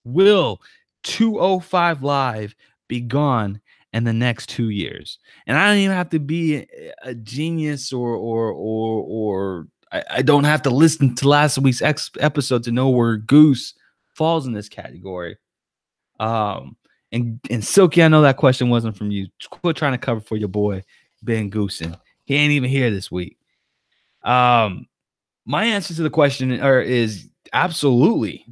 Will 205 Live be gone in the next 2 years? And I don't even have to be a genius or I don't have to listen to last week's episode to know where Goose falls in this category. And Silky, I know that question wasn't from you. Quit trying to cover for your boy Ben Goosen. He ain't even here this week. My answer to the question is absolutely.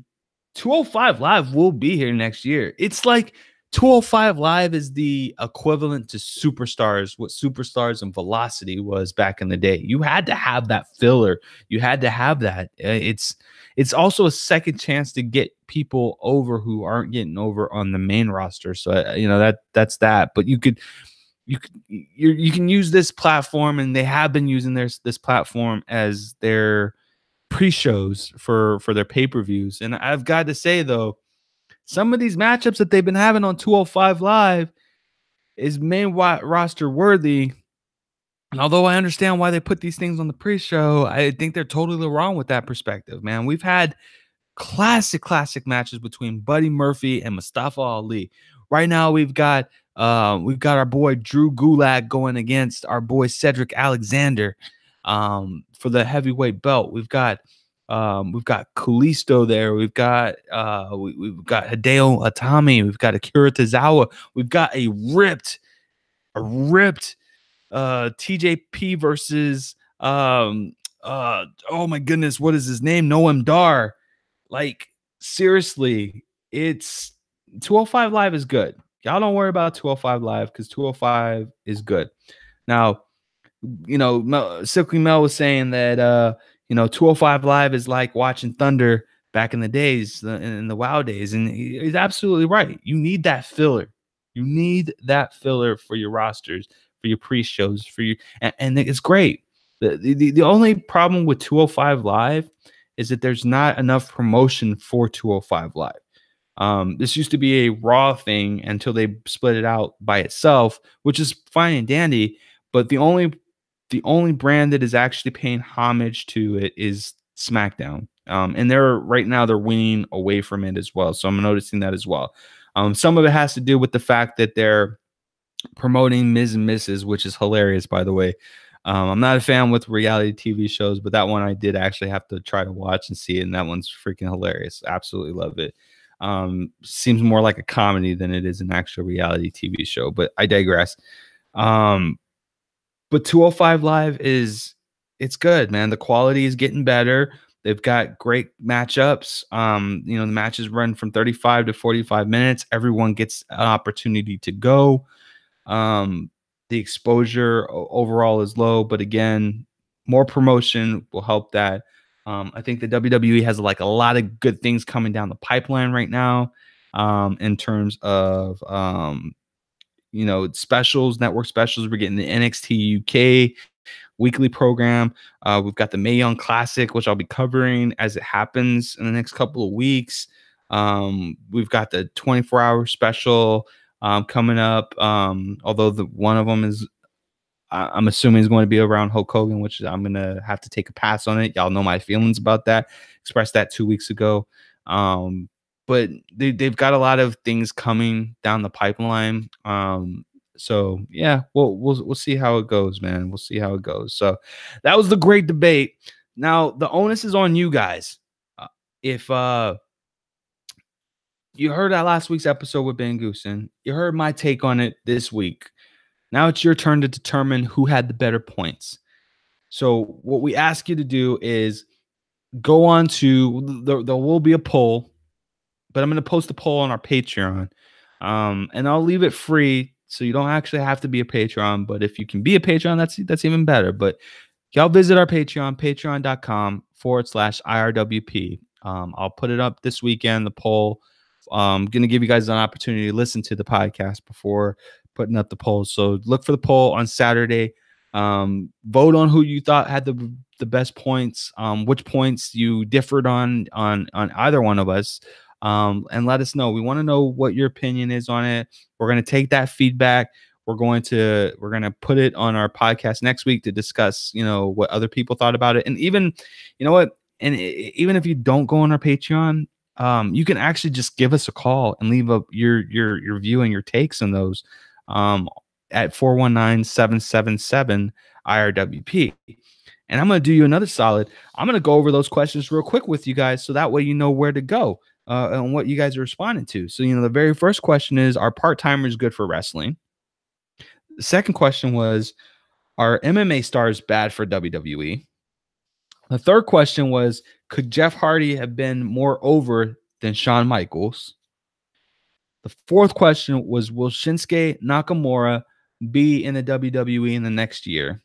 205 Live will be here next year. It's like 205 Live is the equivalent to Superstars, what Superstars and Velocity was back in the day. You had to have that filler. You had to have that. It's also a second chance to get people over who aren't getting over on the main roster. So that's that. But you can use this platform, and they have been using this platform as their pre-shows for their pay-per-views. And I've got to say, though, some of these matchups that they've been having on 205 Live is main roster worthy. And although I understand why they put these things on the pre-show, I think they're totally wrong with that perspective, man. We've had classic matches between Buddy Murphy and Mustafa Ali. Right now we've got our boy Drew Gulak going against our boy Cedric Alexander for the heavyweight belt. We've got Kalisto there. We've got Hideo Itami. We've got Akira Tozawa. We've got a ripped TJP versus oh my goodness, what is his name? Noam Dar. Like, seriously, it's 205 Live is good. Y'all don't worry about 205 Live, because 205 is good. Now, Silky Mel was saying that 205 Live is like watching Thunder back in the days, in the WoW days, and he's absolutely right. You need that filler. You need that filler for your rosters, for your pre-shows, and it's great. The only problem with 205 Live is that there's not enough promotion for 205 Live. This used to be a Raw thing until they split it out by itself, which is fine and dandy. But the only brand that is actually paying homage to it is SmackDown. And they're weaning away from it as well. So I'm noticing that as well. Some of it has to do with the fact that they're promoting Ms. and Mrs., which is hilarious, by the way. I'm not a fan with reality TV shows, but that one I did actually have to try to watch and see it, and that one's freaking hilarious. Absolutely love it. Seems more like a comedy than it is an actual reality TV show, but I digress. But 205 Live it's good, man. The quality is getting better. They've got great matchups. The matches run from 35 to 45 minutes. Everyone gets an opportunity to go. The exposure overall is low, but again, more promotion will help that. I think the WWE has like a lot of good things coming down the pipeline right now, in terms of specials, network specials. We're getting the NXT UK weekly program. We've got the Mae Young Classic, which I'll be covering as it happens in the next couple of weeks. We've got the 24-hour special coming up. Although one of them is, I'm assuming, is going to be around Hulk Hogan, which I'm going to have to take a pass on it. Y'all know my feelings about that. Expressed that 2 weeks ago. But they've got a lot of things coming down the pipeline. So yeah, we'll see how it goes, man. We'll see how it goes. So that was the great debate. Now the onus is on you guys. If you heard that last week's episode with Ben Goosen, you heard my take on it this week. Now it's your turn to determine who had the better points. So what we ask you to do is go on to there will be a poll, but I'm going to post a poll on our Patreon. And I'll leave it free so you don't actually have to be a Patreon, but if you can be a Patreon, that's even better. But y'all visit our Patreon, patreon.com/IRWP. I'll put it up this weekend, the poll. Going to give you guys an opportunity to listen to the podcast before putting up the poll. So look for the poll on Saturday. Vote on who you thought had the best points, which points you differed on either one of us. And let us know. We want to know what your opinion is on it. We're going to take that feedback. We're going to put it on our podcast next week to discuss, what other people thought about it. And even, even if you don't go on our Patreon, you can actually just give us a call and leave up your view and your takes on those at 419-777-IRWP. And I'm going to do you another solid. I'm going to go over those questions real quick with you guys so that way you know where to go and what you guys are responding to. So, the very first question is, are part-timers good for wrestling? The second question was, are MMA stars bad for WWE? The third question was, could Jeff Hardy have been more over than Shawn Michaels? The fourth question was, will Shinsuke Nakamura be in the WWE in the next year?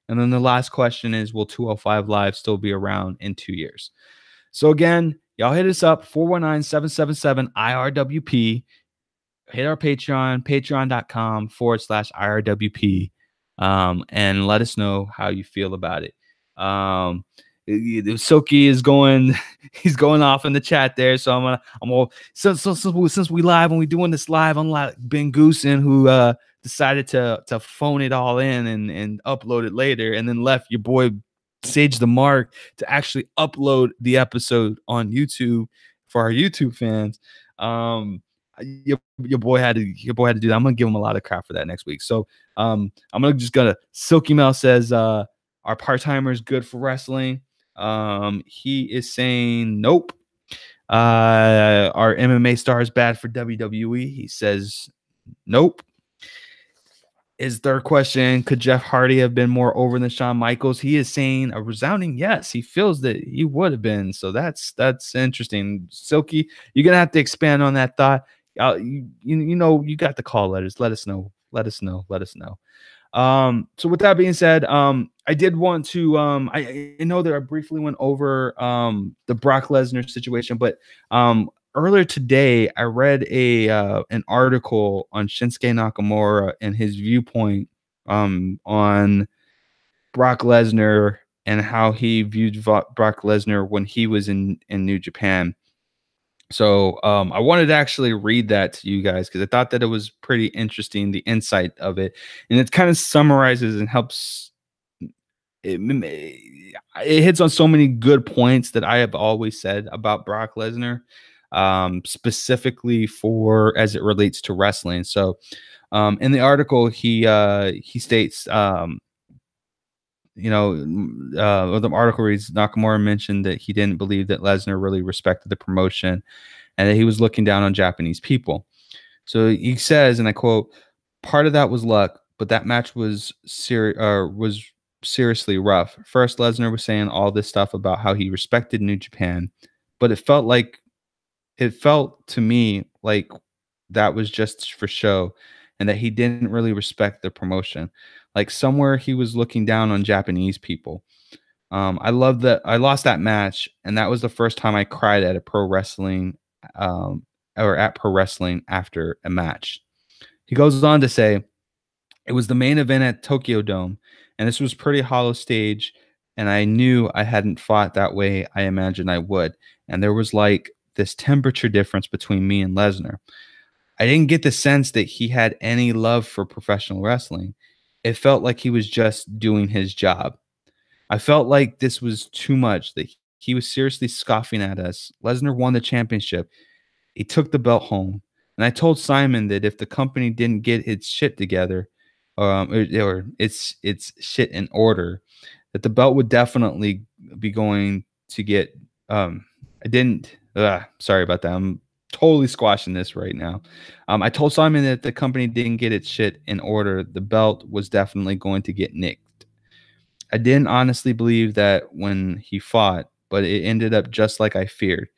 And then the last question is, will 205 Live still be around in 2 years? So again, y'all hit us up, 419-777-IRWP. Hit our Patreon, patreon.com/IRWP, and let us know how you feel about it. Silky is going, he's going off in the chat there. So since we live and we doing this live, unlike Ben Goosen, who decided to phone it all in and upload it later, and then left your boy Sage the Mark to actually upload the episode on YouTube for our YouTube fans. Your boy had to do that. I'm gonna give him a lot of crap for that next week. So I'm gonna Silky Mel says, are part-timers good for wrestling? He is saying nope. Are MMA stars bad for WWE? He says nope. His third question, could Jeff Hardy have been more over than Shawn Michaels? He is saying a resounding yes. He feels that he would have been. So that's interesting. Silky, you're gonna have to expand on that thought. You got the call letters. Let us know. So with that being said, I did want to I know that I briefly went over the Brock Lesnar situation, but earlier today I read an article on Shinsuke Nakamura and his viewpoint on Brock Lesnar and how he viewed Brock Lesnar when he was in New Japan. So I wanted to actually read that to you guys because I thought that it was pretty interesting, the insight of it. And it kind of summarizes and helps. It hits on so many good points that I have always said about Brock Lesnar, specifically for as it relates to wrestling. So in the article, he states, the article reads, Nakamura mentioned that he didn't believe that Lesnar really respected the promotion and that he was looking down on Japanese people. So he says, and I quote, part of that was luck, but that match was seriously rough. First, Lesnar was saying all this stuff about how he respected New Japan, but it felt to me like that was just for show and that he didn't really respect the promotion. Like somewhere he was looking down on Japanese people. I love that I lost that match, and that was the first time I cried at a pro wrestling or at pro wrestling after a match. He goes on to say, it was the main event at Tokyo Dome, and this was pretty hollow stage, and I knew I hadn't fought that way I imagined I would. And there was like this temperature difference between me and Lesnar. I didn't get the sense that he had any love for professional wrestling. It felt like he was just doing his job. I felt like this was too much, that he was seriously scoffing at us. Lesnar won the championship. He took the belt home. And I told Simon that if the company didn't get its shit together, or its shit in order, that the belt would definitely be going to get. Sorry about that. I'm totally squashing this right now. I told Simon that if the company didn't get its shit in order, the belt was definitely going to get nicked. I didn't honestly believe that when he fought, but it ended up just like I feared.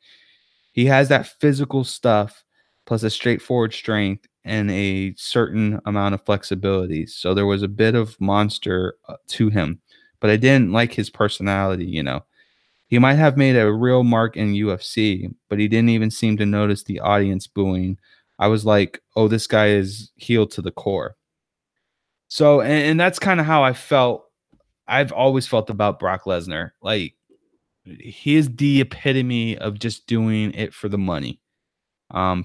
He has that physical stuff plus a straightforward strength and a certain amount of flexibility. So there was a bit of monster to him, but I didn't like his personality, you know. He might have made a real mark in UFC, but he didn't even seem to notice the audience booing. I was like, oh, this guy is healed to the core. So, and that's kind of how I felt. I've always felt about Brock Lesnar. Like, he is the epitome of just doing it for the money.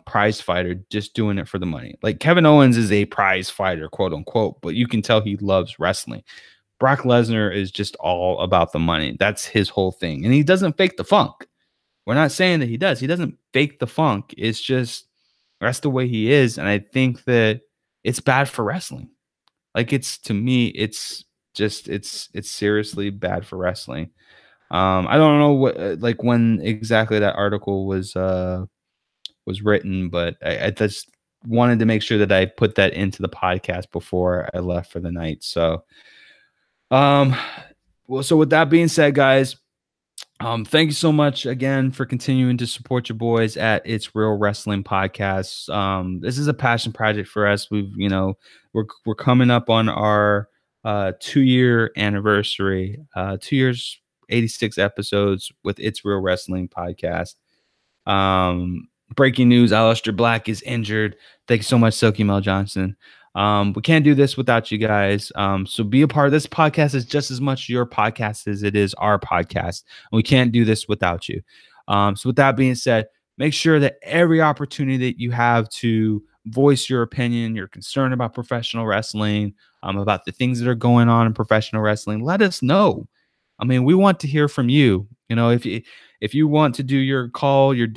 Prize fighter, just doing it for the money. Like, Kevin Owens is a prize fighter, quote unquote, but you can tell he loves wrestling. Brock Lesnar is just all about the money. That's his whole thing. And he doesn't fake the funk. We're not saying that he does. He doesn't fake the funk. It's just that's the way he is. And I think that it's bad for wrestling. Like, it's, to me, it's just it's seriously bad for wrestling. I don't know what like when exactly that article was written, but I just wanted to make sure that I put that into the podcast before I left for the night. So well, so with that being said, guys, thank you so much again for continuing to support your boys at It's Real Wrestling Podcast. This is a passion project for us. We're coming up on our 2-year anniversary, 2 years, 86 episodes with It's Real Wrestling Podcast. Breaking news: Aleister Black is injured. Thank you so much, Silky Mel Johnson. We can't do this without you guys. So be a part of this podcast. Is just as much your podcast as it is our podcast. And we can't do this without you. So with that being said, make sure that every opportunity that you have to voice your opinion, your concern about professional wrestling, about the things that are going on in professional wrestling, let us know. I mean, we want to hear from you. You know, if you want to do your call, your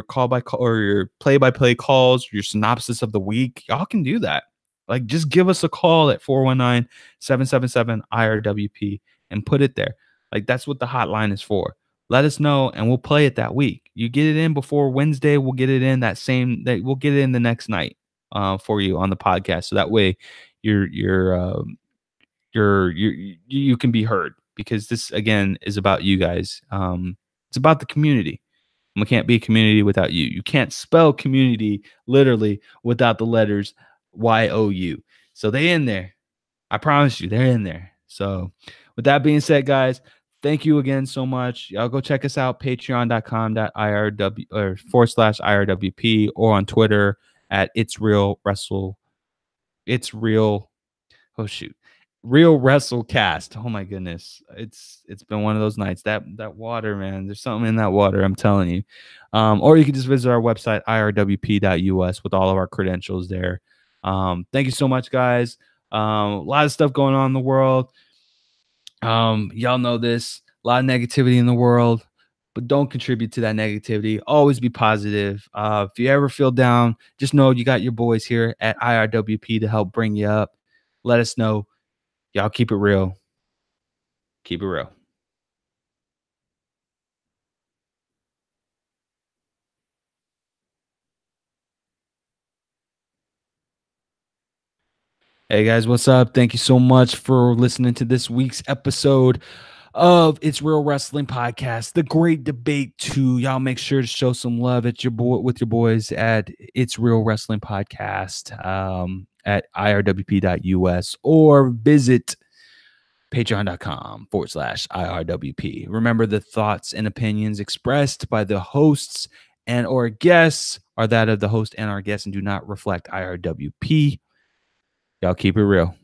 call by call or your play by play calls, your synopsis of the week, y'all can do that. Like, just give us a call at 419-777-IRWP and put it there. Like, that's what the hotline is for. Let us know and we'll play it that week. You get it in before Wednesday, we'll get it in we'll get it in the next night for you on the podcast. So that way you can be heard, because this again is about you guys. It's about the community. We can't be a community without you. You can't spell community literally without the letters YOU. So they're in there. I promise you, they're in there. So with that being said, guys, thank you again so much. Y'all go check us out, patreon.com/IRW or /IRWP, or on Twitter at It's Real Wrestle. It's Real. Oh shoot. Real WrestleCast. Oh my goodness. It's been one of those nights. That water, man. There's something in that water, I'm telling you. Or you can just visit our website, IRWP.us, with all of our credentials there. Thank you so much, guys. A lot of stuff going on in the world. Y'all know this. A lot of negativity in the world, but don't contribute to that negativity. Always be positive. If you ever feel down, just know you got your boys here at IRWP to help bring you up. Let us know. Y'all keep it real. Keep it real. Hey guys, what's up? Thank you so much for listening to this week's episode of It's Real Wrestling Podcast, The Great Debate 2. Y'all make sure to show some love at your boys at It's Real Wrestling Podcast at IRWP.us, or visit patreon.com/IRWP. Remember, the thoughts and opinions expressed by the hosts and or guests are that of the host and our guests and do not reflect IRWP. Y'all keep it real.